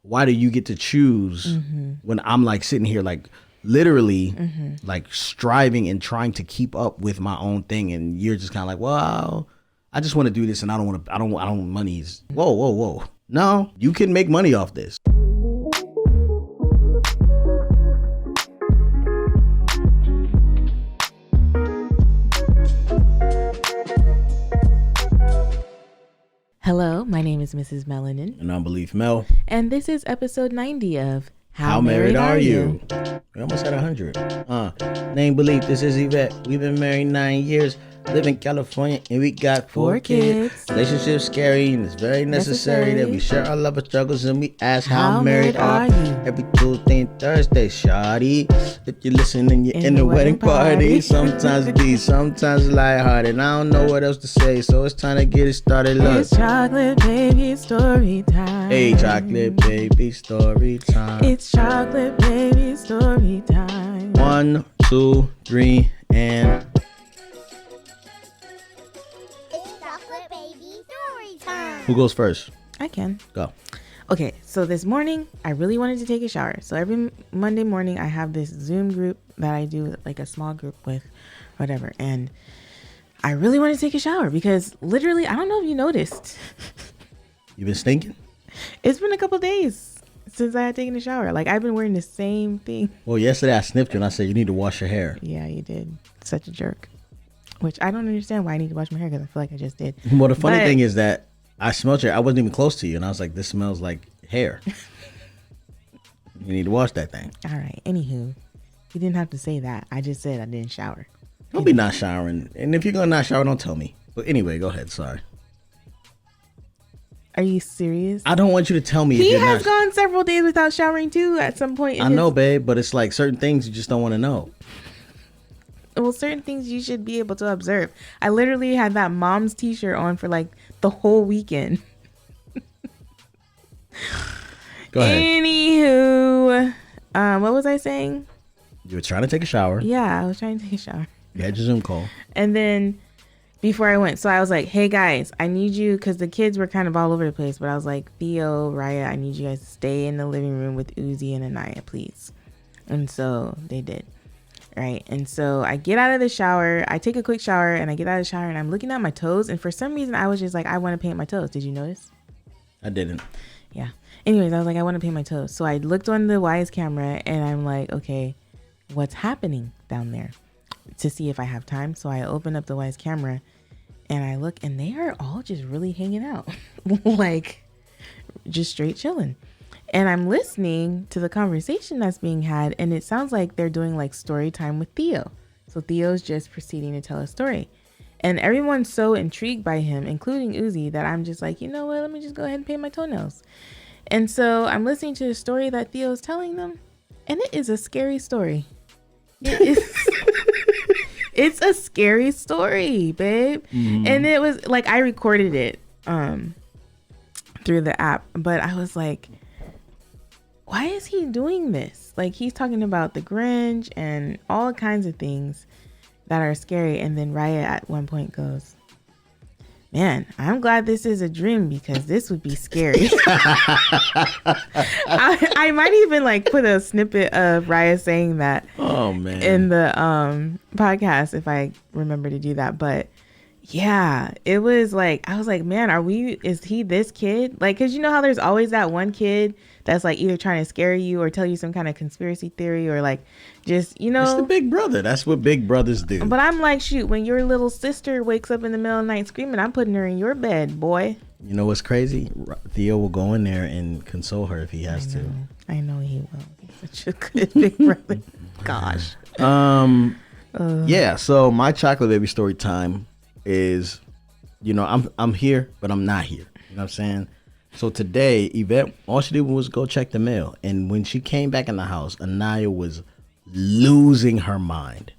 why do you get to choose when I'm like sitting here like literally like striving and trying to keep up with my own thing, and you're just kind of like, well, I just want to do this, and I don't want money's. Whoa. No, you can make money off this. Hello, my name is Mrs. Melanin. And I'm Beleaf Mel. And this is episode 90 of How Married Are You? We almost had 100. Name Beleaf, this is Yvette. We've been married 9 years, live in California, and we got four kids. Relationship's scary, and it's very necessary that we share our love and struggles, and we ask how married are you? Every Tuesday and Thursday, shawty. If you're listening, you're in the wedding party. Sometimes deep, sometimes lighthearted. I don't know what else to say, so it's time to get it started. Look. It's chocolate baby story time. Hey, chocolate baby story time. It's chocolate baby story time. 1, 2, 3, and... Who goes first? I can. Go. Okay, so this morning, I really wanted to take a shower. So every Monday morning, I have this Zoom group that I do, like a small group with, whatever. And I really wanted to take a shower because literally, I don't know if you noticed. You been stinking? It's been a couple days since I had taken a shower. Like, I've been wearing the same thing. Well, yesterday I sniffed you and I said, you need to wash your hair. Yeah, you did. Such a jerk. Which I don't understand why I need to wash my hair because I feel like I just did. Well, the funny thing is that I smelled your, I wasn't even close to you, and I was like, this smells like hair. You need to wash that thing. All right. Anywho, you didn't have to say that. I just said I didn't shower. Don't be not showering. And if you're going to not shower, don't tell me. But anyway, go ahead. Sorry. Are you serious? I don't want you to tell me. He has gone several days without showering too at some point. I know, babe, but it's like certain things you just don't want to know. Well, certain things you should be able to observe. I literally had that mom's t-shirt on for like the whole weekend. Go ahead. Anywho, what was I saying? You were trying to take a shower. Yeah, I was trying to take a shower. You had your Zoom call. And then before I went, so I was like, hey guys, I need you, because the kids were kind of all over the place, but I was like, Theo, Raya, I need you guys to stay in the living room with Uzi and Anaya, please. And so they did. Right. And so I get out of the shower, I take a quick shower, and I get out of the shower and I'm looking at my toes. And for some reason, I was just like, I want to paint my toes. Did you notice? I didn't. Yeah. Anyways, I was like, I want to paint my toes. So I looked on the Wise camera and I'm like, okay, what's happening down there to see if I have time. So I open up the Wise camera and I look and they are all just really hanging out, like just straight chilling. And I'm listening to the conversation that's being had, and it sounds like they're doing like story time with Theo. So Theo's just proceeding to tell a story. And everyone's so intrigued by him, including Uzi, that I'm just like, you know what? Let me just go ahead and paint my toenails. And so I'm listening to the story that Theo's telling them, and it is a scary story. It is. It's a scary story, babe. And it was like, I recorded it through the app, but I was like, why is he doing this? Like, he's talking about the Grinch and all kinds of things that are scary. And then Raya at one point goes, man, I'm glad this is a dream because this would be scary. I might even like put a snippet of Raya saying that in the podcast if I remember to do that. But yeah, it was like, I was like, man, is he this kid? Like, cause you know how there's always that one kid that's like either trying to scare you or tell you some kind of conspiracy theory or like just, you know. It's the big brother. That's what big brothers do. But I'm like, shoot, when your little sister wakes up in the middle of the night screaming, I'm putting her in your bed, boy. You know what's crazy? Theo will go in there and console her if he has to. I know he will. He's such a good big brother. Gosh. Yeah, so my chocolate baby story time is, you know, I'm here, but I'm not here. You know what I'm saying? So today, Yvette, all she did was go check the mail. And when she came back in the house, Anaya was losing her mind.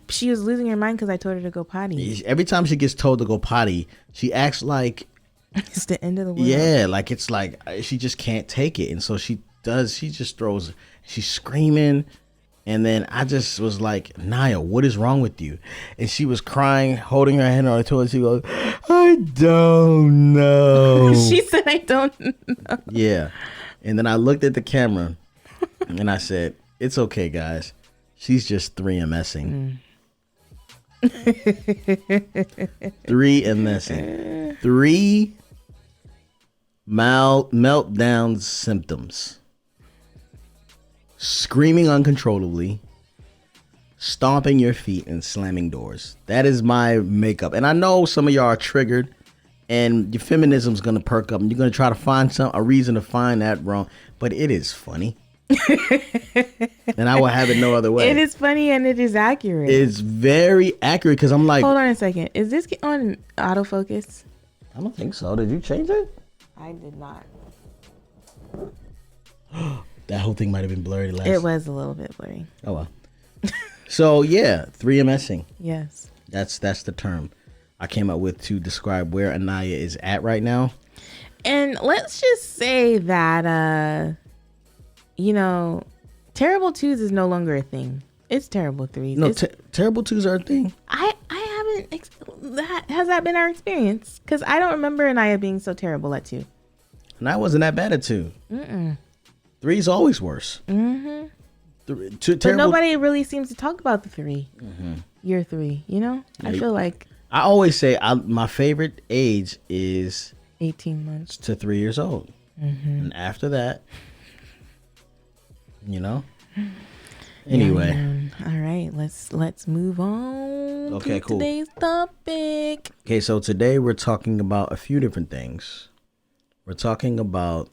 She was losing her mind because I told her to go potty. Every time she gets told to go potty, she acts like it's the end of the world. Yeah, like it's like she just can't take it. And so she just throws, she's screaming. And then I just was like, Naya, what is wrong with you? And she was crying, holding her head on the toilet. She goes, I don't know. She said, I don't know. Yeah. And then I looked at the camera and I said, it's okay, guys. She's just 3MSing. 3MSing. 3 meltdown symptoms. Screaming uncontrollably, stomping your feet, and slamming doors. That is my makeup. And I know some of y'all are triggered, and your feminism's gonna perk up, and you're gonna try to find a reason to find that wrong. But it is funny. And I will have it no other way. It is funny and it is accurate. It's very accurate because I'm like, hold on a second. Is this on autofocus? I don't think so. Did you change it? I did not. That whole thing might have been blurry last. It was a little bit blurry. Oh well. So yeah, 3MSing. Yes. That's the term I came up with to describe where Anaya is at right now. And let's just say that terrible twos is no longer a thing. It's terrible threes. No, terrible twos are a thing. I haven't. Has that been our experience? Because I don't remember Anaya being so terrible at 2. And I wasn't that bad at 2. 3's always worse. Mm-hmm. But nobody really seems to talk about the 3. Mm-hmm. Year 3, Yeah, I feel like. I always say my favorite age is 18 months to 3 years old. Mm-hmm. And after that, Anyway. Yeah, all right, let's move on. Okay, cool. Today's topic. Okay, so today we're talking about a few different things. We're talking about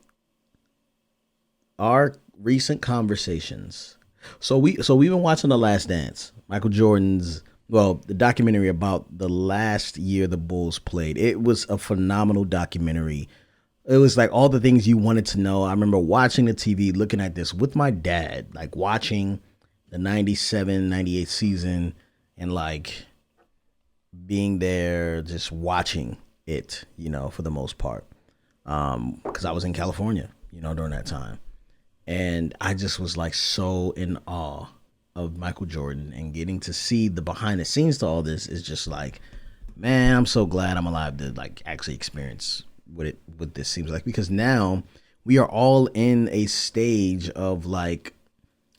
our recent conversations. So we've been watching The Last Dance, Michael Jordan's, the documentary about the last year the Bulls played. It was a phenomenal documentary. It was like all the things you wanted to know. I remember watching the TV, looking at this with my dad, like watching the 97, 98 season and like being there, just watching it, for the most part. Because I was in California, during that time. And I just was like so in awe of Michael Jordan, and getting to see the behind the scenes to all this is just like, man, I'm so glad I'm alive to like actually experience what this seems like, because now we are all in a stage of like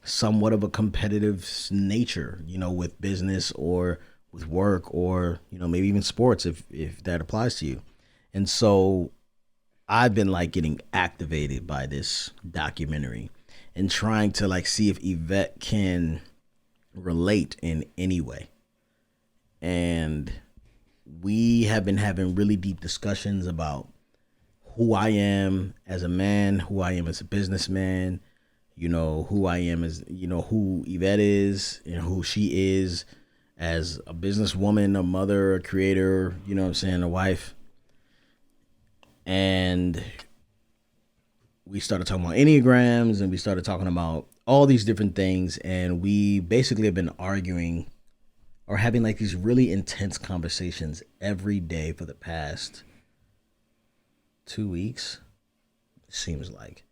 somewhat of a competitive nature, with business or with work or, maybe even sports if that applies to you. And so I've been like getting activated by this documentary and trying to like see if Yvette can relate in any way. And we have been having really deep discussions about who I am as a man, who I am as a businessman, who I am as, who Yvette is and who she is as a businesswoman, a mother, a creator, a wife. And we started talking about Enneagrams, and we started talking about all these different things. And we basically have been arguing or having like these really intense conversations every day for the past 2 weeks. It seems like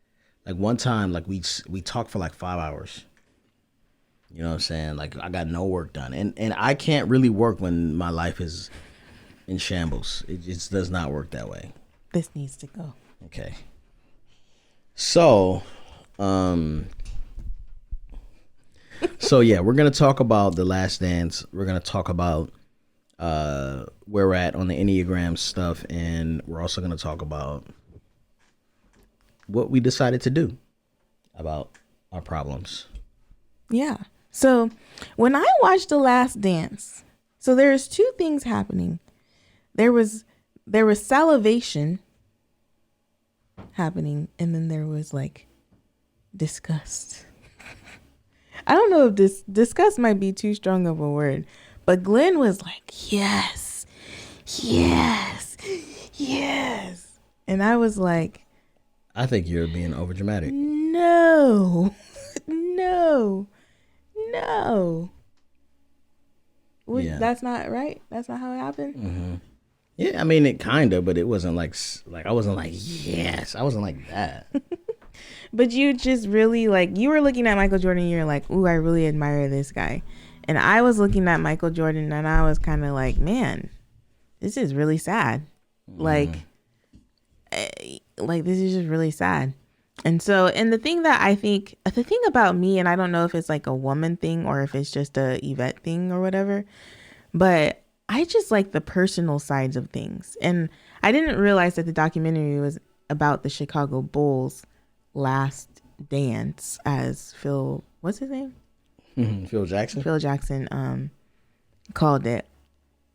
one time, like we talked for like 5 hours. You know what I'm saying? Like I got no work done, and I can't really work when my life is in shambles. It just does not work that way. This needs to go. Okay. So, yeah, we're gonna talk about The Last Dance. We're gonna talk about where we're at on the Enneagram stuff, and we're also gonna talk about what we decided to do about our problems. Yeah. So when I watched The Last Dance, so there's 2 things happening. There was salivation happening, and then there was like disgust. I don't know if disgust might be too strong of a word, but Glen was like, yes, yes, yes. And I was like, I think you're being overdramatic. No. Yeah. That's not right. That's not how it happened. Mm-hmm. Yeah, I mean, it kind of, but it wasn't like I wasn't like, yes. I wasn't like that. But you just really like, you were looking at Michael Jordan and you're like, ooh, I really admire this guy. And I was looking at Michael Jordan and I was kind of like, man, this is really sad. Like this is just really sad. And so, and the thing about me, and I don't know if it's like a woman thing or if it's just a Yvette thing or whatever, but I just like the personal sides of things. And I didn't realize that the documentary was about the Chicago Bulls' last dance, as what's his name? Phil Jackson Called it.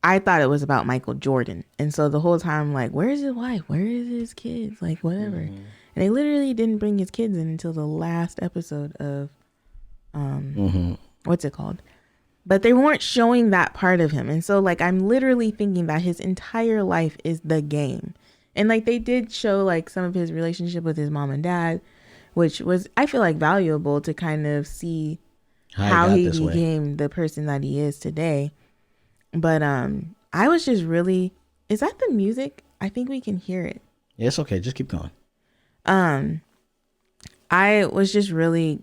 I thought it was about Michael Jordan. And so the whole time, like, where's his wife? Where is his kids? Like, whatever. And they literally didn't bring his kids in until the last episode of, what's it called? But they weren't showing that part of him. And so, like, I'm literally thinking that his entire life is the game. And, like, they did show, like, some of his relationship with his mom and dad, which was, I feel like, valuable to kind of see how he became the person that he is today. But I was just really, is that the music? I think we can hear it. Yeah, it's okay. Just keep going. I was just really,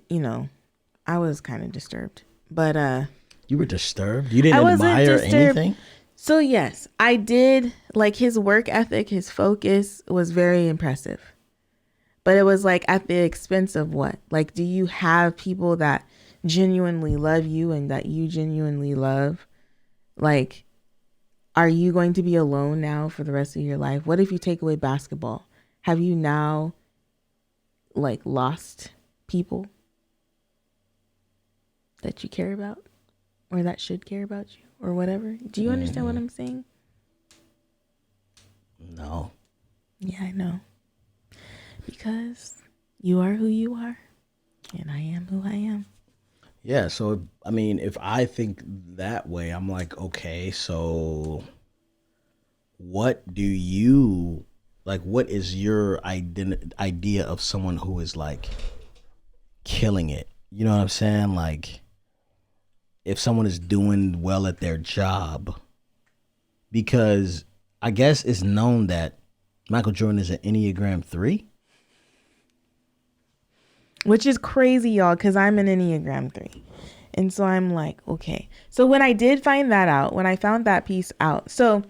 I was kind of disturbed. But you were disturbed? You didn't admire anything? So yes, I did. Like, his work ethic, his focus was very impressive. But it was like at the expense of what? Like, do you have people that genuinely love you and that you genuinely love? Like, are you going to be alone now for the rest of your life? What if you take away basketball? Have you now, like, lost people that you care about or that should care about you or whatever? Do you understand what I'm saying? No. Yeah, I know. Because you are who you are and I am who I am. Yeah, so, I mean, if I think that way, I'm like, okay, so what is your idea of someone who is, like, killing it? You know what I'm saying? Like, if someone is doing well at their job, because I guess it's known that Michael Jordan is an Enneagram 3. Which is crazy, y'all, because I'm an Enneagram 3. And so I'm like, okay. So when I did find that out, when I found that piece out, so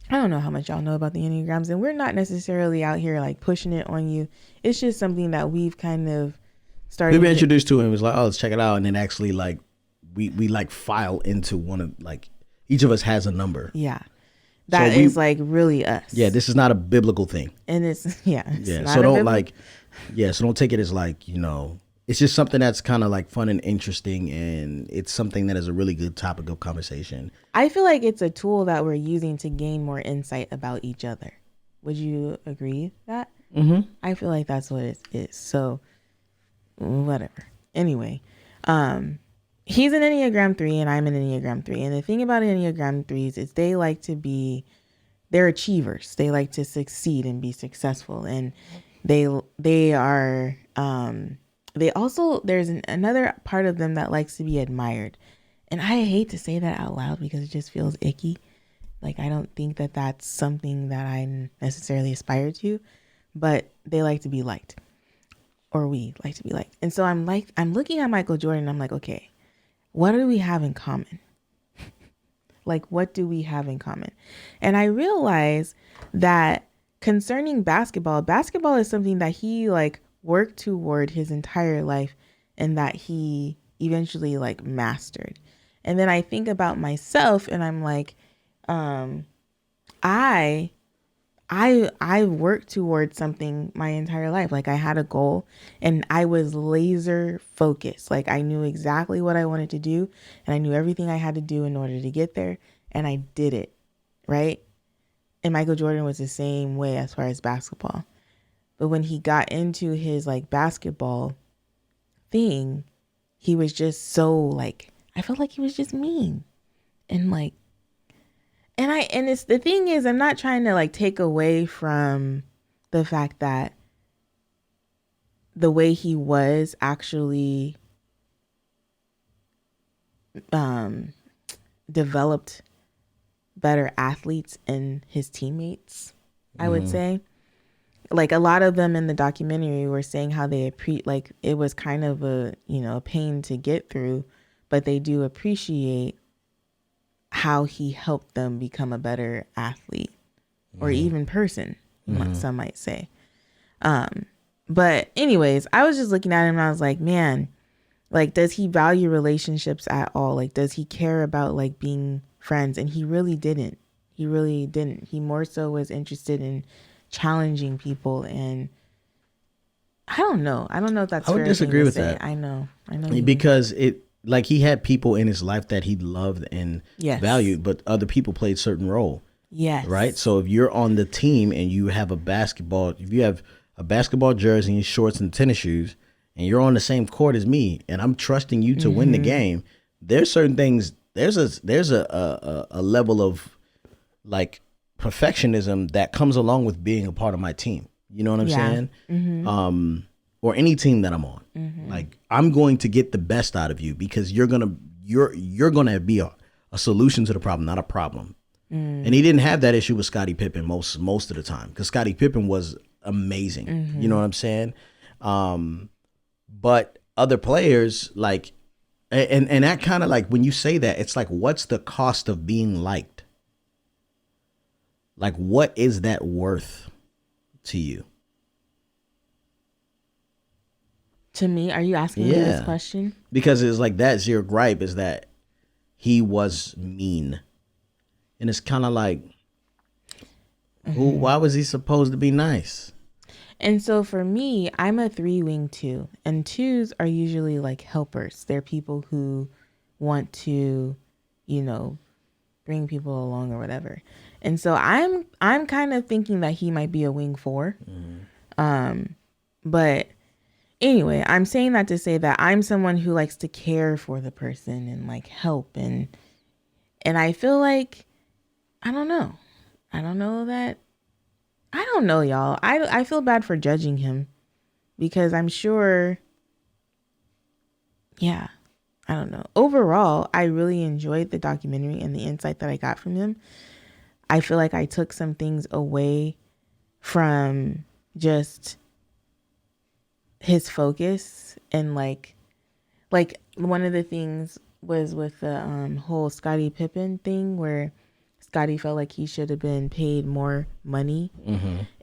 I don't know how much y'all know about the Enneagrams, and we're not necessarily out here like pushing it on you. It's just something that we've kind of started. We were introduced to him. It was like, oh, let's check it out. And then actually, like, we like file into one of, like, each of us has a number. Yeah. That is like really us. Yeah, this is not a biblical thing. And it's so don't take it as like, it's just something that's kind of like fun and interesting, and it's something that is a really good topic of conversation. I feel like it's a tool that we're using to gain more insight about each other. Would you agree with that? Mm-hmm. I feel like that's what it is. So whatever. Anyway, he's an Enneagram 3 and I'm an Enneagram 3. And the thing about Enneagram 3s is they're achievers. They like to succeed and be successful. And they are, they also, there's another part of them that likes to be admired. And I hate to say that out loud because it just feels icky. Like, I don't think that that's something that I necessarily aspire to, but they like to be liked, or we like to be liked. And so I'm looking at Michael Jordan and I'm like, okay, what do we have in common? Like, what do we have in common? And I realize that concerning basketball is something that he like worked toward his entire life and that he eventually like mastered. And then I think about myself and I'm like, I worked towards something my entire life. Like, I had a goal and I was laser focused. Like, I knew exactly what I wanted to do and I knew everything I had to do in order to get there, and I did it. Right. And Michael Jordan was the same way as far as basketball. But when he got into his like basketball thing, he was just so like, I felt like he was just mean and like, and it's the thing is, I'm not trying to like take away from the fact that the way he was actually developed better athletes in his teammates, I would say. Like, a lot of them in the documentary were saying how they like it was kind of a pain to get through, but they do appreciate how he helped them become a better athlete or even person, some might say. But anyways, I was just looking at him and I was like, man, like, does he value relationships at all? Like, does he care about like being friends? And he really didn't. He really didn't. He more so was interested in challenging people. And I don't know. I don't know if that's I would fair disagree thing to with say. that. I know. Because it, like, he had people in his life that he loved and Yes. valued, but other people played certain role. Yes. Right. So if you're on the team and you have if you have a basketball jersey and shorts and tennis shoes, and you're on the same court as me, and I'm trusting you to win the game, there's certain things. There's a level of like perfectionism that comes along with being a part of my team. You know what I'm saying? Or any team that I'm on. Like, I'm going to get the best out of you because you're gonna be a solution to the problem, not a problem. And he didn't have that issue with Scottie Pippen most of the time, because Scottie Pippen was amazing. You know what I'm saying? But other players, like, and that kind of, like, when you say that, it's like, what's the cost of being liked? Like, what is that worth to you? To me, are you asking me this question? Because it's like, that's your gripe, is that he was mean. And it's kind of like, why was he supposed to be nice? And so for me, I'm a 3-wing 2, and 2s are usually like helpers. They're people who want to, you know, bring people along or whatever. And so I'm kind of thinking that he might be a wing 4. But anyway, I'm saying that to say that I'm someone who likes to care for the person and like help, and I feel like, I don't know, y'all. I feel bad for judging him, because I'm sure, I don't know. Overall, I really enjoyed the documentary and the insight that I got from him. I feel like I took some things away from just his focus, and like one of the things was with the whole Scottie Pippen thing, where Scottie felt like he should have been paid more money.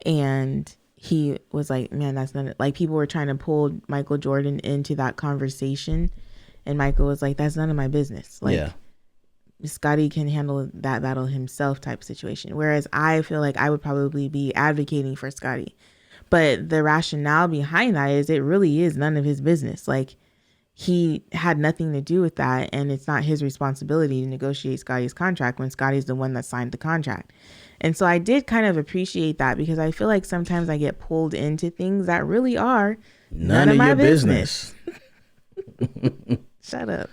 And he was like, man, that's not it. Like, people were trying to pull Michael Jordan into that conversation, and Michael was like, that's none of my business. Like, Scottie can handle that battle himself type situation. Whereas I feel like I would probably be advocating for Scottie. But the rationale behind that is, it really is none of his business. Like, he had nothing to do with that, and it's not his responsibility to negotiate Scottie's contract when Scottie's the one that signed the contract. And so I did kind of appreciate that, because I feel like sometimes I get pulled into things that really are none of my business. Shut up.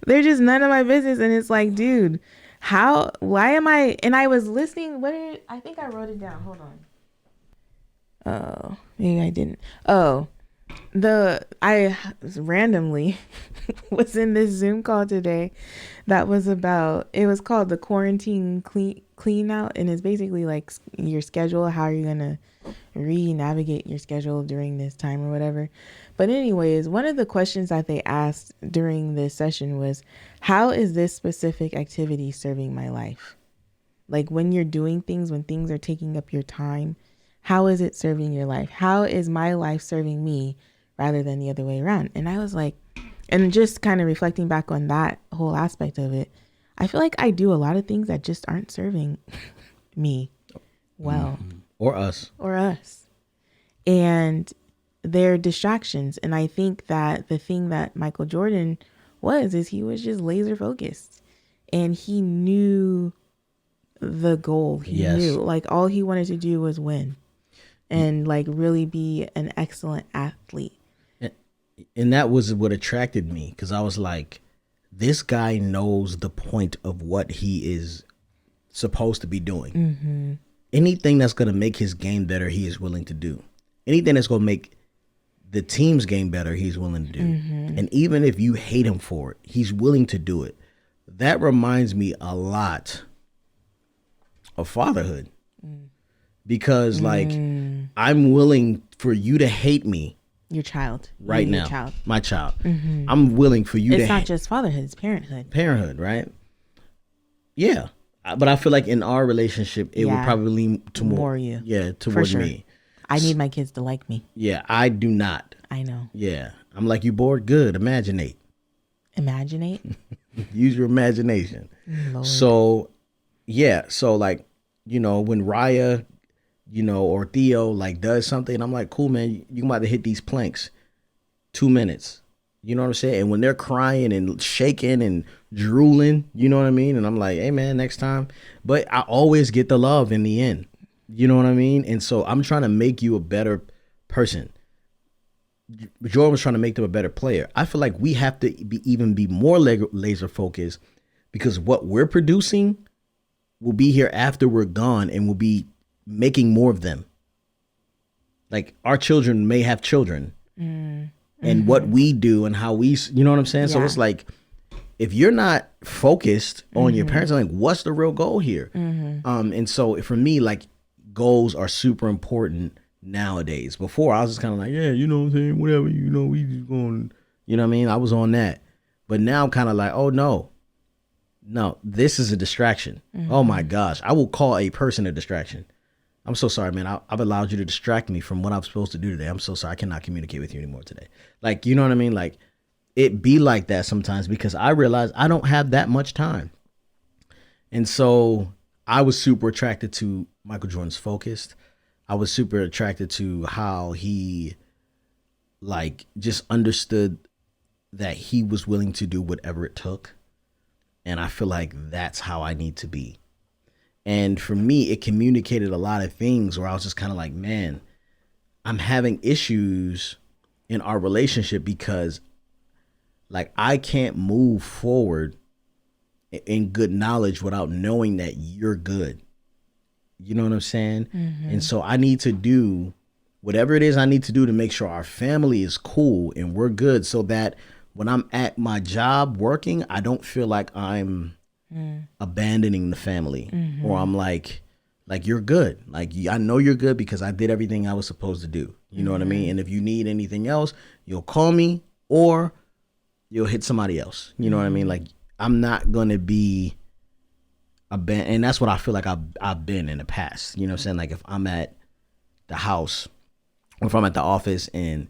They're just none of my business. And it's like, dude, why am I? And I was listening. I think I wrote it down. Hold on. Oh, maybe I didn't. Oh, I randomly was in this Zoom call today that was it was called the quarantine clean out, and it's basically like your schedule, how you're gonna re-navigate your schedule during this time or whatever. But anyways, one of the questions that they asked during this session was, how is this specific activity serving my life? Like, when you're doing things, when things are taking up your time, how is it serving your life? How is my life serving me rather than the other way around? And I was like, and just kind of reflecting back on that whole aspect of it, I feel like I do a lot of things that just aren't serving me well. Or us. And they're distractions. And I think that the thing that Michael Jordan is he was just laser focused, and he knew the goal. He knew, like, all he wanted to do was win and like really be an excellent athlete. And that was what attracted me, because I was like, this guy knows the point of what he is supposed to be doing. Anything that's going to make his game better, he is willing to do. Anything that's going to make the team's game better, he's willing to do. And even if you hate him for it, he's willing to do it. That reminds me a lot of fatherhood, because like, I'm willing for you to hate me. Your child. Right now. My child. I'm willing for you to hate. It's not just fatherhood, it's parenthood. Right? Yeah. But I feel like in our relationship, it would probably lean to more you. Yeah, towards me. I need my kids to like me. Yeah, I do not. I know. Yeah. I'm like, you bored? Good. Imaginate. Use your imagination. Lord. So, yeah. So, like, when Raya, or Theo, like, does something, I'm like, cool, man. You about to hit these planks. 2 minutes. You know what I'm saying? And when they're crying and shaking and drooling, you know what I mean? And I'm like, hey, man, next time. But I always get the love in the end. You know what I mean? And so I'm trying to make you a better person. Jordan was trying to make them a better player. I feel like we have to be more laser focused, because what we're producing will be here after we're gone, and we'll be making more of them. Like, our children may have children. And what we do and how we, you know what I'm saying? Yeah. So it's like, if you're not focused on your parents, I'm like, what's the real goal here? And so for me, like, goals are super important nowadays. Before, I was just kind of like, yeah, you know what I'm saying? Whatever, we just going, you know what I mean? I was on that. But now I'm kind of like, oh, no, this is a distraction. Oh, my gosh. I will call a person a distraction. I'm so sorry, man. I've allowed you to distract me from what I'm supposed to do today. I'm so sorry. I cannot communicate with you anymore today. Like, you know what I mean? Like, it be like that sometimes, because I realize I don't have that much time. And so I was super attracted to Michael Jordan's focus. I was super attracted to how he, like, just understood that he was willing to do whatever it took. And I feel like that's how I need to be. And for me, it communicated a lot of things where I was just kind of like, man, I'm having issues in our relationship because, like, I can't move forward in good knowledge without knowing that you're good. You know what I'm saying? And so I need to do whatever it is I need to do to make sure our family is cool and we're good, so that when I'm at my job working, I don't feel like I'm abandoning the family, or I'm like you're good. Like, I know you're good because I did everything I was supposed to do. You know what I mean? And if you need anything else, you'll call me or you'll hit somebody else. You know what I mean? Like, I'm not going to be abandoned. And that's what I feel like I've been in the past. You know what I'm saying? Like, if I'm at the house or if I'm at the office and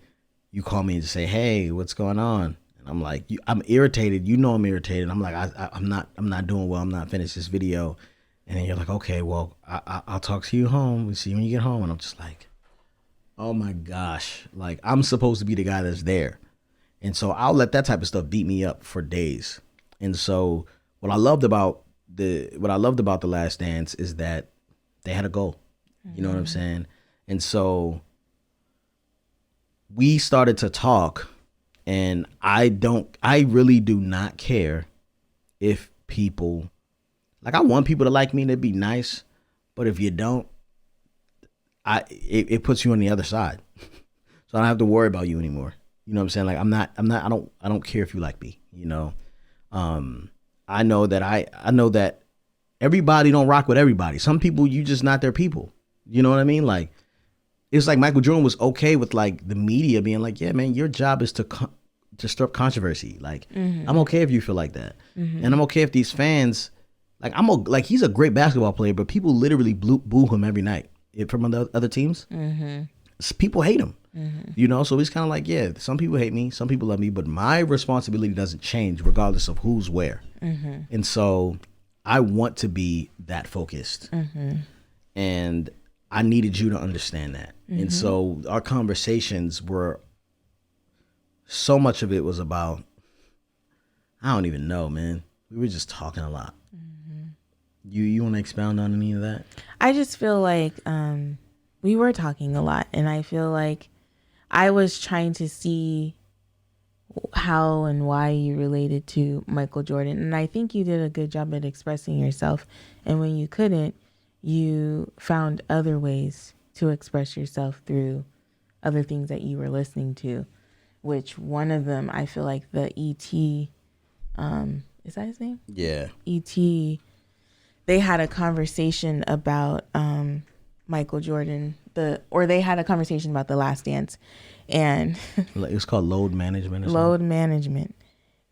you call me and just say, hey, what's going on? I'm like, I'm irritated. You know I'm irritated. I'm like, I'm not doing well. I'm not finished this video. And then you're like, okay, well, I'll talk to you home. We'll see you when you get home. And I'm just like, oh my gosh. Like, I'm supposed to be the guy that's there. And so I'll let that type of stuff beat me up for days. And so what I loved about The Last Dance is that they had a goal. You know what I'm saying? And so we started to talk. And I really do not care if people, like, I want people to like me and to be nice, but if you don't, it puts you on the other side. So I don't have to worry about you anymore. You know what I'm saying? Like, I don't care if you like me, you know? I know that everybody don't rock with everybody. Some people, you just not their people. You know what I mean? Like, it's like Michael Jordan was okay with, like, the media being like, yeah, man, your job is to stir up controversy. Like, I'm okay if you feel like that. And I'm okay if these fans, like, he's a great basketball player, but people literally boo him every night from other teams. People hate him, you know? So he's kind of like, yeah, some people hate me, some people love me, but my responsibility doesn't change regardless of who's where. And so I want to be that focused. And I needed you to understand that. And so our conversations were, so much of it was about, I don't even know, man. We were just talking a lot. You want to expound on any of that? I just feel like we were talking a lot, and I feel like I was trying to see how and why you related to Michael Jordan. And I think you did a good job at expressing yourself. And when you couldn't, you found other ways to express yourself through other things that you were listening to. Which one of them, I feel like the E.T., is that his name? Yeah. E.T., they had a conversation about Michael Jordan, they had a conversation about The Last Dance. And it was called load management. Load management.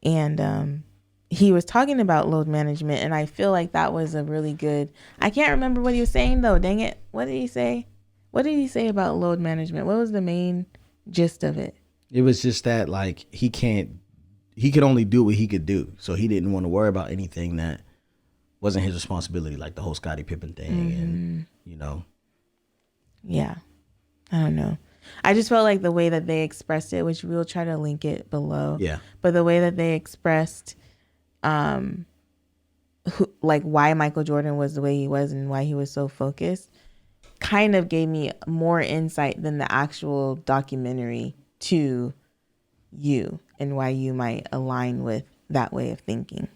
And he was talking about load management, and I feel like that was a really good, I can't remember what he was saying though, dang it. What did he say? What did he say about load management? What was the main gist of it? It was just that like he could only do what he could do. So he didn't want to worry about anything that wasn't his responsibility, like the whole Scottie Pippen thing and, you know. Yeah. I don't know. I just felt like the way that they expressed it, which we'll try to link it below. Yeah. But the way that they expressed like why Michael Jordan was the way he was and why he was so focused kind of gave me more insight than the actual documentary to you and why you might align with that way of thinking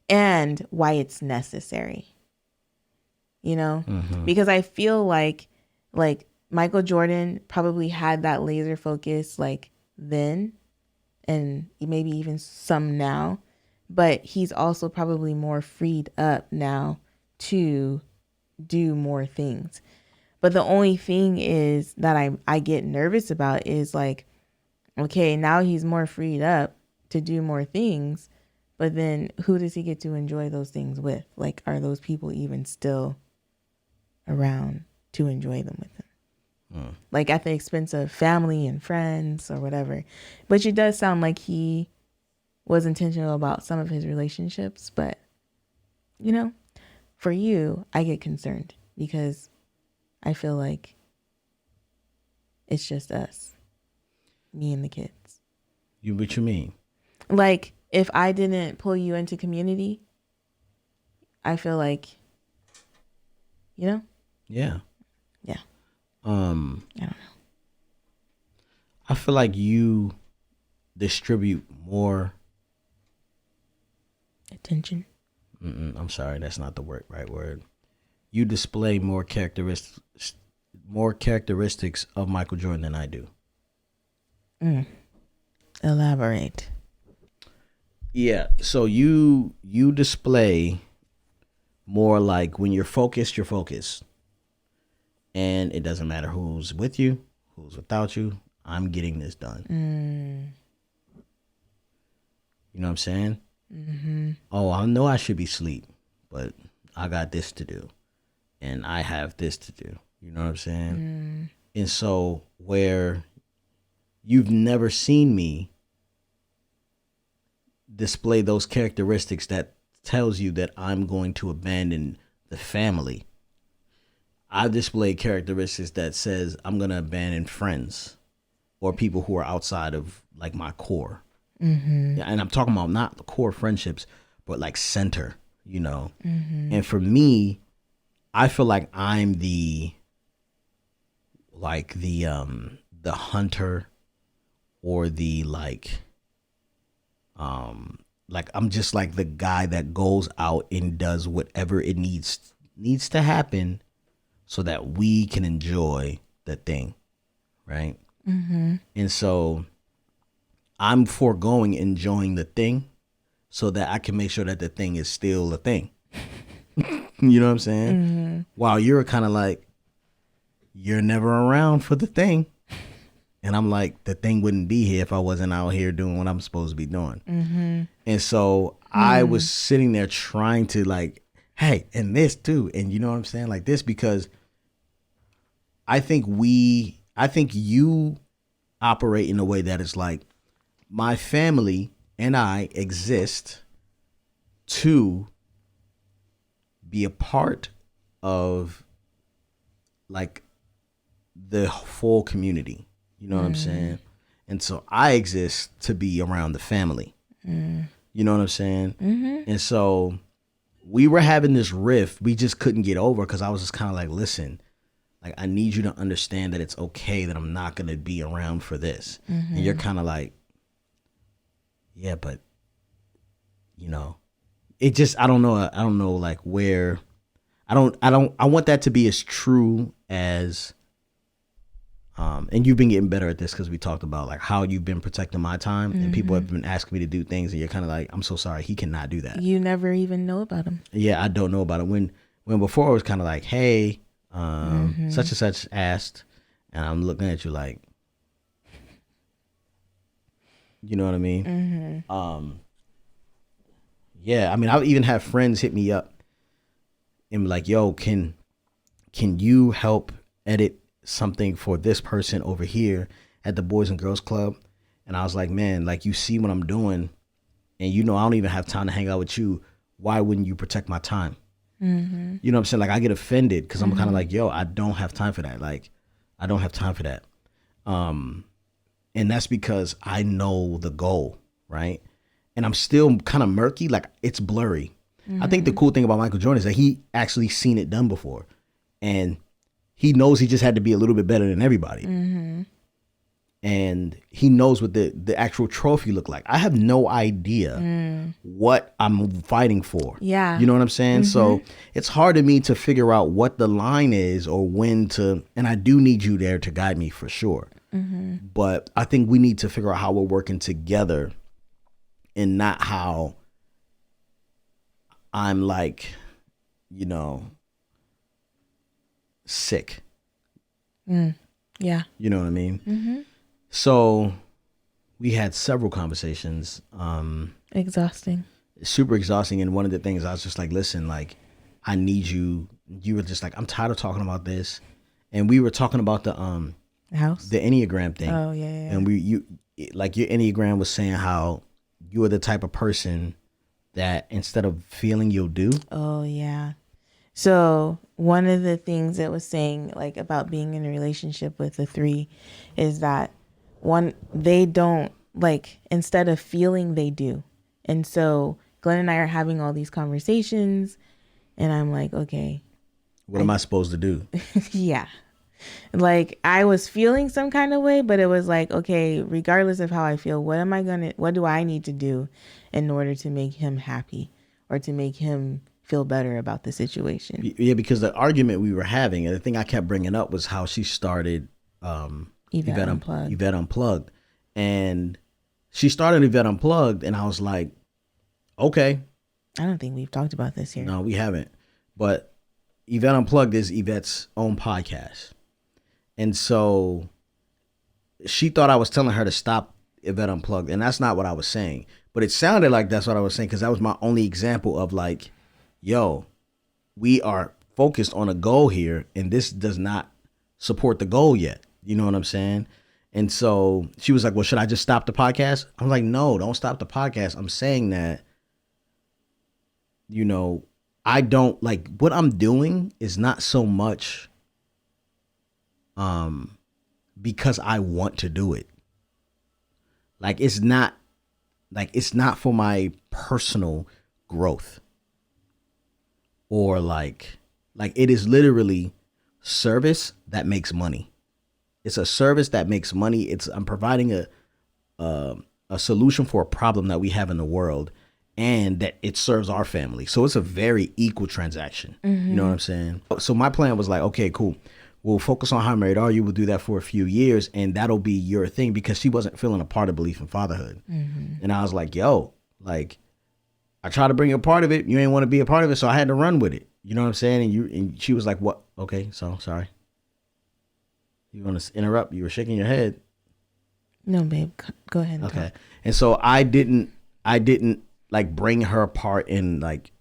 and why it's necessary, you know. Because I feel like Michael Jordan probably had that laser focus like then and maybe even some now, but he's also probably more freed up now to do more things. But the only thing is that I get nervous about is like, okay, now he's more freed up to do more things, but then who does he get to enjoy those things with? Like, are those people even still around to enjoy them with him? Like at the expense of family and friends or whatever. But it does sound like he was intentional about some of his relationships, but you know, for you, I get concerned because I feel like it's just us, me and the kids. What you mean? Like if I didn't pull you into community, I feel like, you know? Yeah. Yeah. I don't know. I feel like you distribute more Attention. I'm sorry, that's not the right word. You display more characteristics of Michael Jordan than I do. Elaborate. Yeah, so you display more like when you're focused, and it doesn't matter who's with you, who's without you. I'm getting this done. You know what I'm saying? Oh, I know I should be asleep, but I got this to do, and I have this to do. You know what I'm saying? And so where you've never seen me display those characteristics that tells you that I'm going to abandon the family. I've displayed characteristics that says I'm going to abandon friends or people who are outside of like my core. Yeah, and I'm talking about not the core friendships, but like center, you know. And for me, I feel like I'm the hunter or the like I'm just like the guy that goes out and does whatever it needs to happen so that we can enjoy the thing, right? And so I'm foregoing enjoying the thing so that I can make sure that the thing is still a thing. You know what I'm saying? While you're kind of like, you're never around for the thing. And I'm like, the thing wouldn't be here if I wasn't out here doing what I'm supposed to be doing. And so I was sitting there trying to like, hey, and this too. And you know what I'm saying? Like this, because I think you operate in a way that is like, my family and I exist to be a part of like the full community. You know what I'm saying? And so I exist to be around the family. You know what I'm saying? And so we were having this rift we just couldn't get over because I was just kind of like, listen, like I need you to understand that it's okay that I'm not going to be around for this. And you're kind of like, yeah, but you know, it just, I don't know like where, I want that to be as true as, and you've been getting better at this because we talked about like how you've been protecting my time and people have been asking me to do things and you're kind of like, I'm so sorry, he cannot do that. You never even know about him. Yeah, I don't know about it. When before it was kind of like, hey, such and such asked, and I'm looking at you like, you know what I mean? Yeah, I mean, I've even had friends hit me up and be like, yo, can you help edit something for this person over here at the Boys and Girls Club. And I was like, man, like, you see what I'm doing, and you know I don't even have time to hang out with you. Why wouldn't you protect my time? Mm-hmm. You know what I'm saying? Like, I get offended because I'm kind of like, yo, I don't have time for that. Like, I don't have time for that. And that's because I know the goal, right? And I'm still kind of murky. Like, it's blurry. I think the cool thing about Michael Jordan is that he actually seen it done before. And he knows he just had to be a little bit better than everybody. And he knows what the actual trophy looked like. I have no idea what I'm fighting for. Yeah. You know what I'm saying? So it's hard to me to figure out what the line is or when to, and I do need you there to guide me for sure. But I think we need to figure out how we're working together and not how I'm like, you know, sick. Yeah. You know what I mean? So we had several conversations. Exhausting. Super exhausting. And one of the things I was just like, listen, like, I need you. You were just like, I'm tired of talking about this. And we were talking about the house, the Enneagram thing. Oh yeah. And you like, your Enneagram was saying how you are the type of person that instead of feeling, you'll do. Oh yeah. So one of the things that was saying, like, about being in a relationship with the 3 is that they don't, like, instead of feeling, they do. And so Glenn and I are having all these conversations, and I'm like, okay, what am I supposed to do? yeah. Like, I was feeling some kind of way, but it was like, okay, regardless of how I feel, what do I need to do in order to make him happy or to make him feel better about the situation? Yeah, because the argument we were having, and the thing I kept bringing up, was how she started Yvette Unplugged. Yvette Unplugged. And she started Yvette Unplugged, and I was like, okay. I don't think we've talked about this here. No, we haven't. But Yvette Unplugged is Yvette's own podcast. And so she thought I was telling her to stop Yvette Unplugged, and that's not what I was saying. But it sounded like that's what I was saying, because that was my only example of, like, yo, we are focused on a goal here, and this does not support the goal yet. You know what I'm saying? And so she was like, well, should I just stop the podcast? I'm like, no, don't stop the podcast. I'm saying that, you know, I don't, like, what I'm doing is not so much because I want to do it. Like, it's not for my personal growth, or like it is literally service that makes money. It's a service that makes money. I'm providing a solution for a problem that we have in the world, and that it serves our family. So it's a very equal transaction. You know what I'm saying? So my plan was like, okay, cool. We'll focus on How Married Are You? We'll do that for a few years, and that'll be your thing, because she wasn't feeling a part of Belief in Fatherhood. And I was like, yo, like, I try to bring a part of it. You ain't want to be a part of it, so I had to run with it. You know what I'm saying? And she was like, what? Okay, so sorry. You want to interrupt? You were shaking your head. No, babe, go ahead. And okay. Talk. And so I didn't like bring her apart and like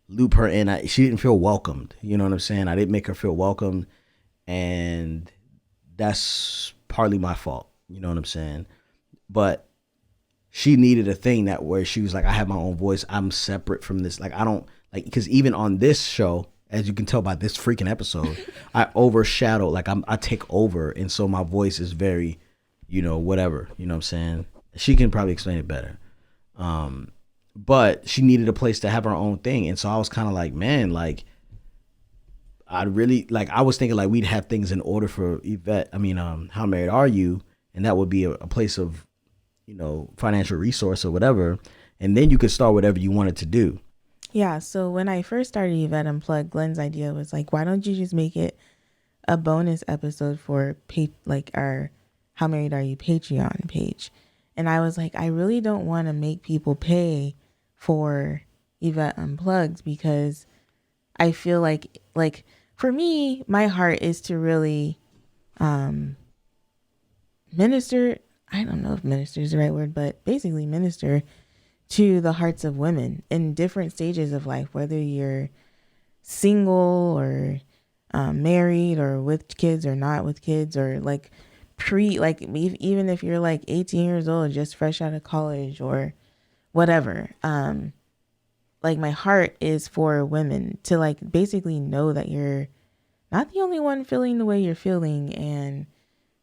loop her in. She didn't feel welcomed. You know what I'm saying? I didn't make her feel welcomed, and that's partly my fault. You know what I'm saying? But she needed a thing that where she was like, I have my own voice. I'm separate from this. Like, I don't like, because even on this show, as you can tell by this freaking episode, I overshadow, like I take over. And so my voice is very, you know, whatever, you know what I'm saying? She can probably explain it better. But she needed a place to have her own thing. And so I was kind of like, man, like, I was thinking like we'd have things in order for Yvette. How Married Are You? And that would be a place of, you know, financial resource or whatever. And then you could start whatever you wanted to do. Yeah. So when I first started Yvette Unplugged, Glen's idea was like, why don't you just make it a bonus episode for our How Married Are You Patreon page? And I was like, I really don't want to make people pay for Yvette Unplugged, because I feel like for me, my heart is to really minister. I don't know if minister is the right word, but basically minister to the hearts of women in different stages of life, whether you're single or married or with kids or not with kids, or like even if you're like 18 years old, just fresh out of college or whatever. Like my heart is for women to like basically know that you're not the only one feeling the way you're feeling, and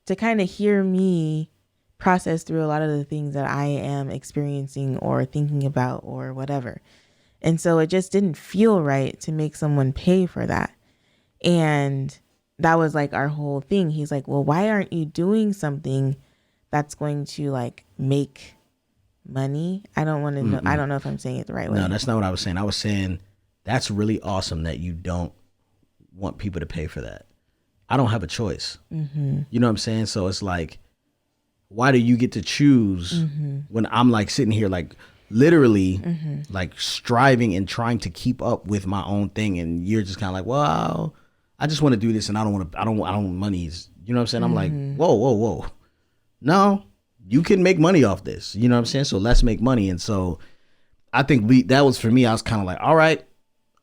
to kind of hear me process through a lot of the things that I am experiencing or thinking about or whatever. And so it just didn't feel right to make someone pay for that. And that was like our whole thing. He's like, well, why aren't you doing something that's going to like make money? I don't want to know. I don't know if I'm saying it the right way. No, that's not what I was saying. I was saying that's really awesome that you don't want people to pay for that. I don't have a choice. You know what I'm saying? So it's like, why do you get to choose when I'm like sitting here like literally like striving and trying to keep up with my own thing, and you're just kind of like, well, I just want to do this and I don't want monies. You know what I'm saying? I'm like, whoa. No, you can make money off this. You know what I'm saying? So let's make money. And so I think that was for me. I was kind of like, all right,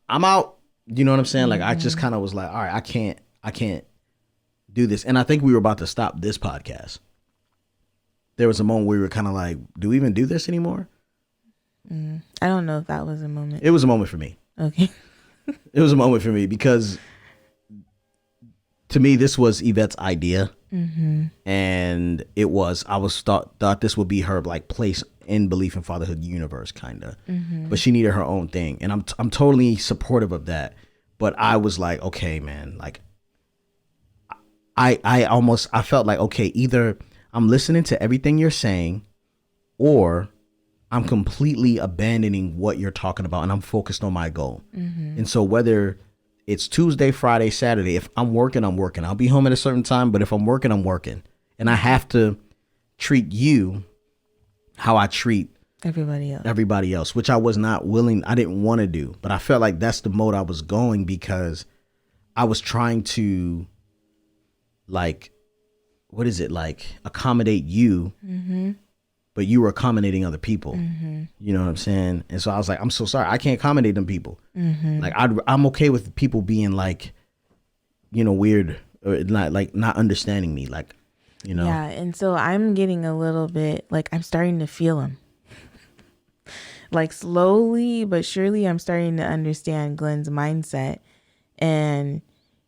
I'm out. You know what I'm saying? Like I just kind of was like, all right, I can't do this. And I think we were about to stop this podcast. There was a moment where we were kind of like, do we even do this anymore? I don't know if that was a moment. It was a moment for me. Okay. It was a moment for me because to me, this was Yvette's idea. And I was thought this would be her like place in Beleaf and Fatherhood universe, kind of. But she needed her own thing. And I'm totally supportive of that. But I was like, okay, man, like I felt like, okay, either I'm listening to everything you're saying or I'm completely abandoning what you're talking about and I'm focused on my goal. And so whether it's Tuesday, Friday, Saturday, if I'm working, I'm working. I'll be home at a certain time, but if I'm working, I'm working. And I have to treat you how I treat everybody else, which I was not willing. I didn't want to do, but I felt like that's the mode I was going because I was trying to like, what is it, like accommodate you, but you were accommodating other people. You know what I'm saying? And so I was like, I'm so sorry, I can't accommodate them people. Like I'm okay with people being like, you know, weird or not understanding me, like, you know. Yeah, and so I'm getting a little bit like I'm starting to feel them. Like slowly but surely I'm starting to understand Glen's mindset, and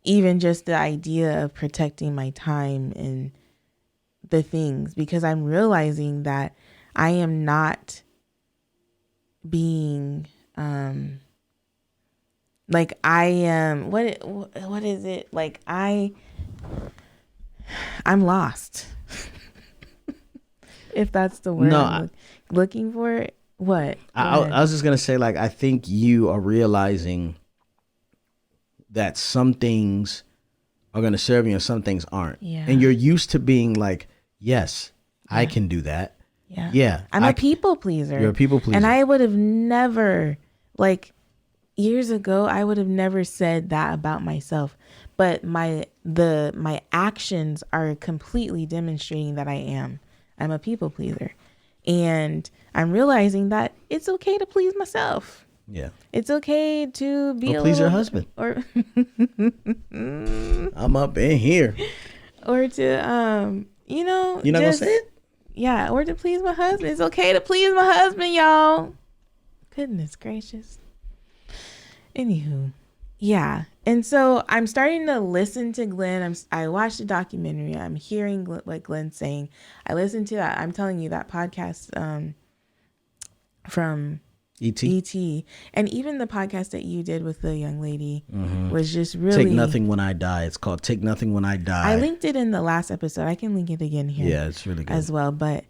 even just the idea of protecting my time and the things, because I'm realizing that I am not being like I am what is it, like I'm lost. If that's the word I'm looking for. What? I was just gonna say, like, I think you are realizing that some things are gonna serve you and some things aren't. Yeah. And you're used to being like, yes, I can do that. Yeah. Yeah. I'm a people pleaser. You're a people pleaser. And I would have never, like years ago, I would have never said that about myself. But my actions are completely demonstrating that I'm a people pleaser. And I'm realizing that it's okay to please myself. Yeah. It's okay to be please your husband. Or I'm up in here. Or to you know, you're not gonna say it? Yeah, or to please my husband. It's okay to please my husband, y'all. Goodness gracious. Anywho, yeah. And so I'm starting to listen to Glen. I watched the documentary. I'm hearing what Glen's saying. I listened to that. I'm telling you, that podcast from E.T. And even the podcast that you did with the young lady was just really... Take Nothing When I Die. It's called Take Nothing When I Die. I linked it in the last episode. I can link it again here. Yeah, it's really good. As well. But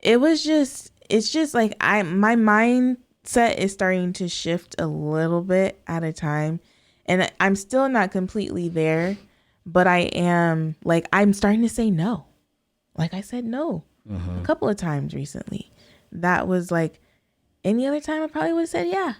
it's just like my mindset is starting to shift a little bit at a time. And I'm still not completely there, but I am, like, I'm starting to say no. Like I said no a couple of times recently. That was like, any other time I probably would have said yeah.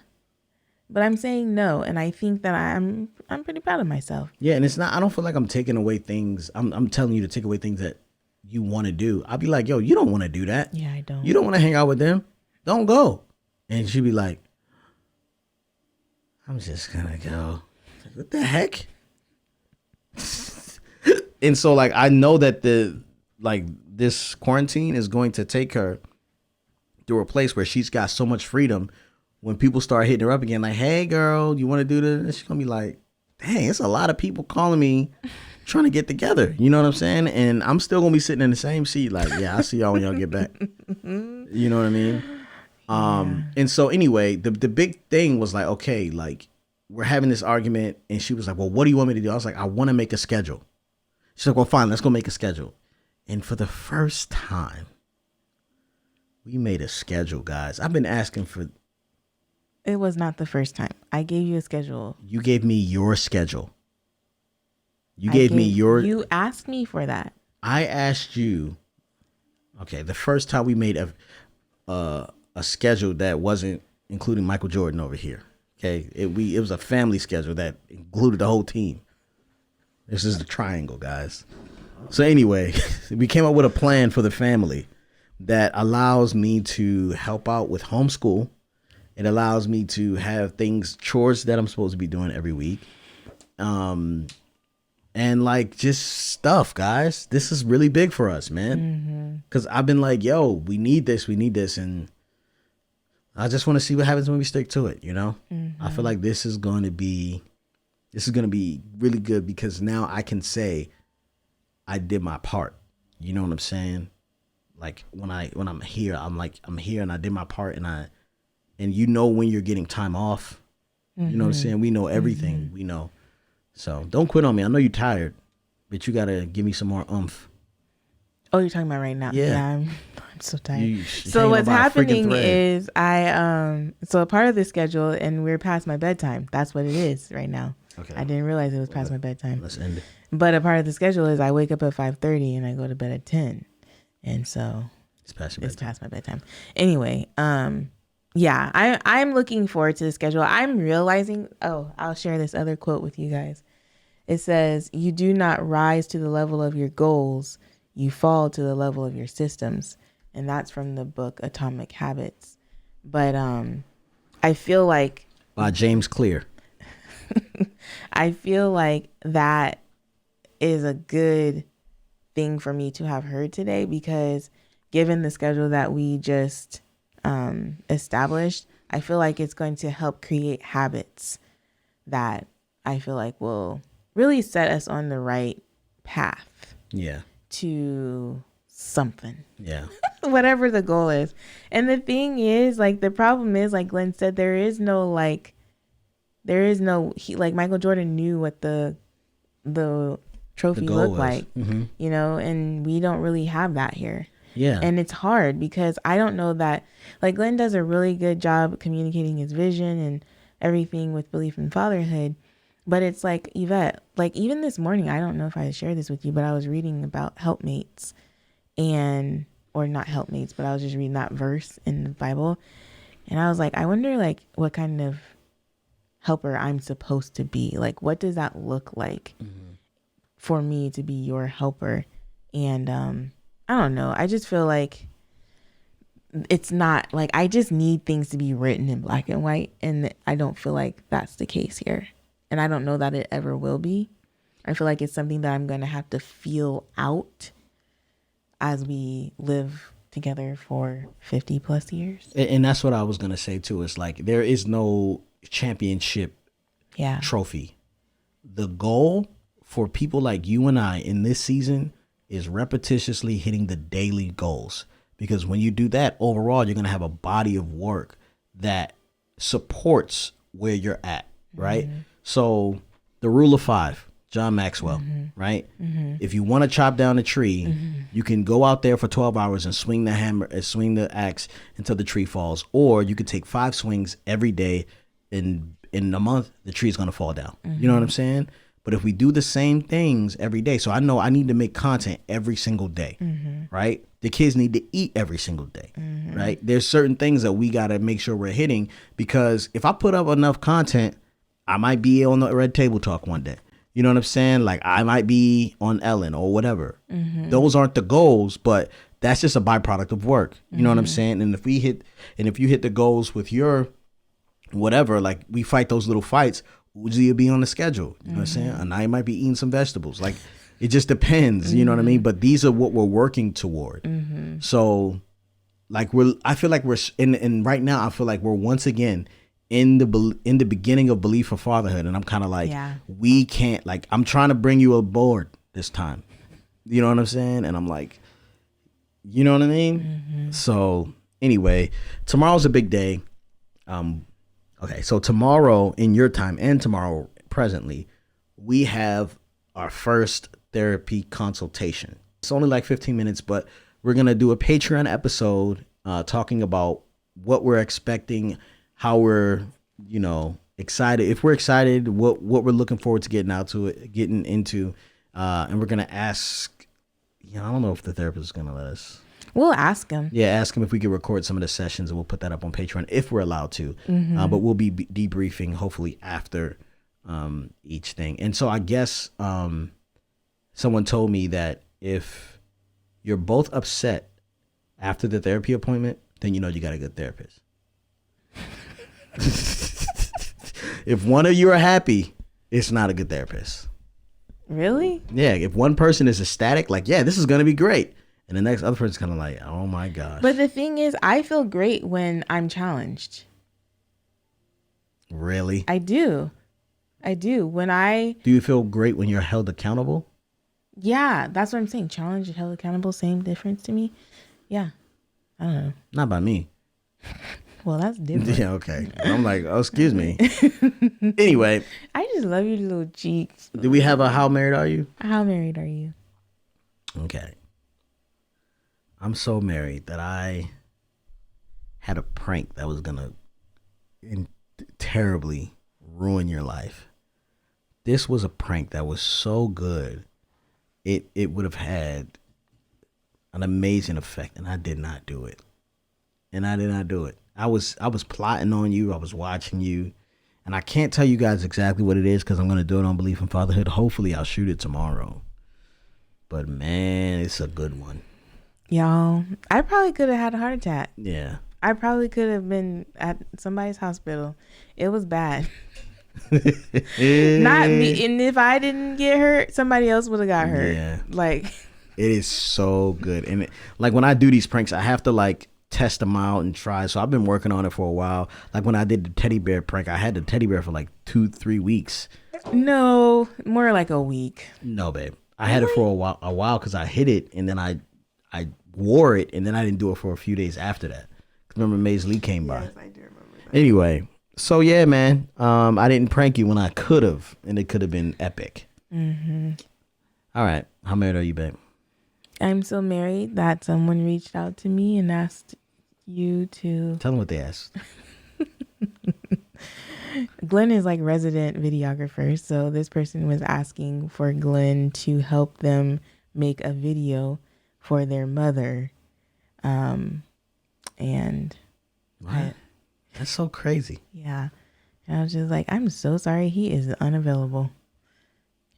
But I'm saying no, and I think that I'm pretty proud of myself. Yeah, and it's not, I don't feel like I'm taking away things. I'm telling you to take away things that you want to do. I'll be like, yo, you don't want to do that. Yeah, I don't. You don't want to hang out with them. Don't go. And she'd be like, I'm just gonna go. What the heck? And so like I know that this quarantine is going to take her through a place where she's got so much freedom. When people start hitting her up again, like, hey girl, you want to do this? She's gonna be like, dang, it's a lot of people calling me trying to get together. You know what I'm saying? And I'm still gonna be sitting in the same seat, like, yeah, I'll see y'all when y'all get back. You know what I mean? And so anyway, the big thing was like, okay, like we're having this argument, and she was like, well, what do you want me to do? I was like, I want to make a schedule. She's like, well, fine, let's go make a schedule. And for the first time, we made a schedule, guys. I've been asking for. It was not the first time. I gave you a schedule. You gave me your schedule. You asked me for that. I asked you. Okay, the first time we made a schedule that wasn't including Michael Jordan over here. Okay, it was a family schedule that included the whole team. This is the triangle, guys. So anyway, we came up with a plan for the family that allows me to help out with homeschool. It allows me to have chores that I'm supposed to be doing every week. And like just stuff, guys. This is really big for us, man. Because I've been like, yo, we need this. And I just want to see what happens when we stick to it, you know? I feel like this is going to be really good because now I can say I did my part. You know what I'm saying? Like when I'm here, I'm here and I did my part, and you know when you're getting time off. You know what I'm saying? We know everything. We know. So don't quit on me. I know you're tired, but you gotta give me some more oomph. Oh, you're talking about right now? Yeah. I'm so tired. So what's happening is so a part of the schedule, and we're past my bedtime. That's what it is right now. Okay. I didn't realize it was past my bedtime. Let's end it. But a part of the schedule is I wake up at 5:30 and I go to bed at 10. And so it's past my bedtime. Anyway, yeah, I'm looking forward to the schedule. I'm realizing, I'll share this other quote with you guys. It says, you do not rise to the level of your goals, you fall to the level of your systems. And that's from the book Atomic Habits. But I feel like by James Clear. I feel like that is a good thing for me to have heard today, because given the schedule that we just established, I feel like it's going to help create habits that I feel like will really set us on the right path. Yeah. To something. Yeah. Whatever the goal is. And the thing is, like, the problem is, like Glenn said, there is no like Michael Jordan knew what the trophy looked like, you know, and we don't really have that here. Yeah. And it's hard because I don't know that, like, Glenn does a really good job communicating his vision and everything with belief in fatherhood. But it's like, Yvette, like even this morning, I don't know if I shared this with you, but I was reading about helpmates or not helpmates, but I was just reading that verse in the Bible. And I was like, I wonder like what kind of helper I'm supposed to be. Like, what does that look like for me to be your helper? And I don't know. I just feel like it's not like, I just need things to be written in black and white. And I don't feel like that's the case here. And I don't know that it ever will be. I feel like it's something that I'm going to have to feel out as we live together for 50 plus years. And that's what I was going to say too. It's like, there is no championship trophy. The goal for people like you and I in this season is repetitiously hitting the daily goals. Because when you do that, overall, you're going to have a body of work that supports where you're at, right? So the rule of 5, John Maxwell, right? If you want to chop down a tree, you can go out there for 12 hours and swing the hammer and swing the axe until the tree falls. Or you could take 5 swings every day. In a month, the tree is going to fall down. You know what I'm saying? But if we do the same things every day, so I know I need to make content every single day, right? The kids need to eat every single day, right? There's certain things that we got to make sure we're hitting, because if I put up enough content, I might be on the Red Table Talk one day. You know what I'm saying? Like I might be on Ellen or whatever. Those aren't the goals, but that's just a byproduct of work. You know what I'm saying? And if you hit the goals with your whatever, like we fight those little fights Uzi will be on the schedule. You know what I'm saying? And I might be eating some vegetables. Like, it just depends. You know what I mean? But these are what we're working toward. So, like, I feel like we're and right now I feel like we're once again in the beginning of Belief for Fatherhood, and I'm kind of like, we can't, like, I'm trying to bring you aboard this time. You know what I'm saying? And I'm like, you know what I mean? So anyway, tomorrow's a big day. Okay, so tomorrow in your time and tomorrow presently, we have our first therapy consultation. It's only like 15 minutes, but we're going to do a Patreon episode talking about what we're expecting, how we're, you know, excited. If we're excited, what we're looking forward to getting into. And we're going to ask, I don't know if the therapist is going to let us. We'll ask him. Yeah, ask him if we could record some of the sessions, and we'll put that up on Patreon if we're allowed to. But we'll be debriefing hopefully after each thing. And so I guess someone told me that if you're both upset after the therapy appointment, then you know you got a good therapist. If one of you are happy, it's not a good therapist. Really? Yeah, if one person is ecstatic, like, yeah, this is going to be great. And the next other person's kind of like, oh my gosh. But the thing is, I feel great when I'm challenged. Really? I do. Do you feel great when you're held accountable? Yeah, that's what I'm saying. Challenged and held accountable, same difference to me. Yeah. I don't know. Not by me. Well, that's different. Yeah, okay. I'm like, oh, excuse me. Anyway. I just love your little cheeks. Do we have a How Married Are You? How married are you? Okay. I'm so married that I had a prank that was going to terribly ruin your life. This was a prank that was so good. It would have had an amazing effect, and I did not do it. I was plotting on you. I was watching you, and I can't tell you guys exactly what it is because I'm going to do it on Belief in Fatherhood. Hopefully I'll shoot it tomorrow. But man, it's a good one. Y'all, I probably could have had a heart attack. Yeah. I probably could have been at somebody's hospital. It was bad. Not me. And if I didn't get hurt, somebody else would have got hurt. Yeah. Like, it is so good. And like when I do these pranks, I have to like test them out and try. So I've been working on it for a while. Like when I did the teddy bear prank, I had the teddy bear for like 2-3 weeks. No, more like a week. No, babe. I had it for a while because I hid it and then I wore it and then I didn't do it for a few days after that. Remember Maze Lee came by. Yes, I do remember that. Anyway, so yeah, man. I didn't prank you when I could have, and it could have been epic. All right. How married are you, babe? I'm so married that someone reached out to me and asked you to... Tell them what they asked. Glen is like resident videographer, so this person was asking for Glen to help them make a video for their mother. And what? That's so crazy. Yeah. And I was just like, I'm so sorry he is unavailable.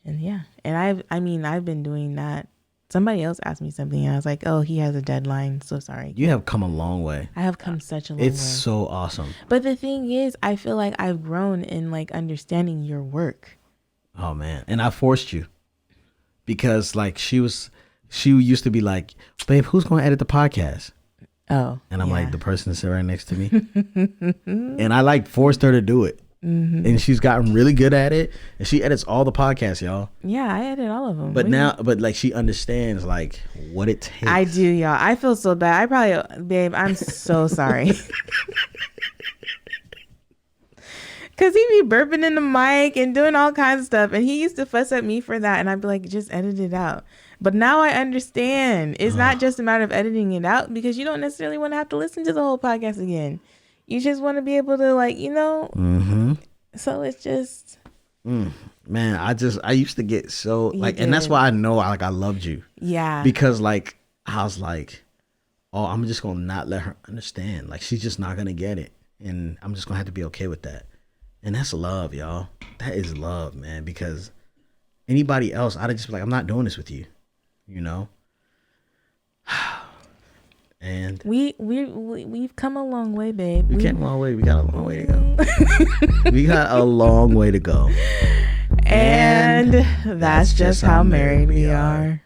And yeah. And I've been doing that. Somebody else asked me something and I was like, oh, he has a deadline. So sorry. You have come a long way. I have come such a long way. It's so awesome. But the thing is, I feel like I've grown in like understanding your work. Oh man. And I forced you because like she used to be like, babe, who's going to edit the podcast? Oh. And I'm like, the person that sat right next to me. And I like forced her to do it. And she's gotten really good at it. And she edits all the podcasts, y'all. Yeah, I edit all of them. But like she understands like what it takes. I do, y'all. I feel so bad. Babe, I'm so sorry. Cause he be burping in the mic and doing all kinds of stuff. And he used to fuss at me for that. And I'd be like, just edit it out. But now I understand. It's not just a matter of editing it out because you don't necessarily want to have to listen to the whole podcast again. You just want to be able to like, So it's just. Man, I used to get so like, and that's why I know I loved you. Yeah. Because like, I was like, oh, I'm just going to not let her understand. Like, she's just not going to get it. And I'm just going to have to be okay with that. And that's love, y'all. That is love, man. Because anybody else, I'd just be like, I'm not doing this with you. You know? And we've come a long way, babe. We came a long way. We got a long way to go. We got a long way to go. And that's just how married we are.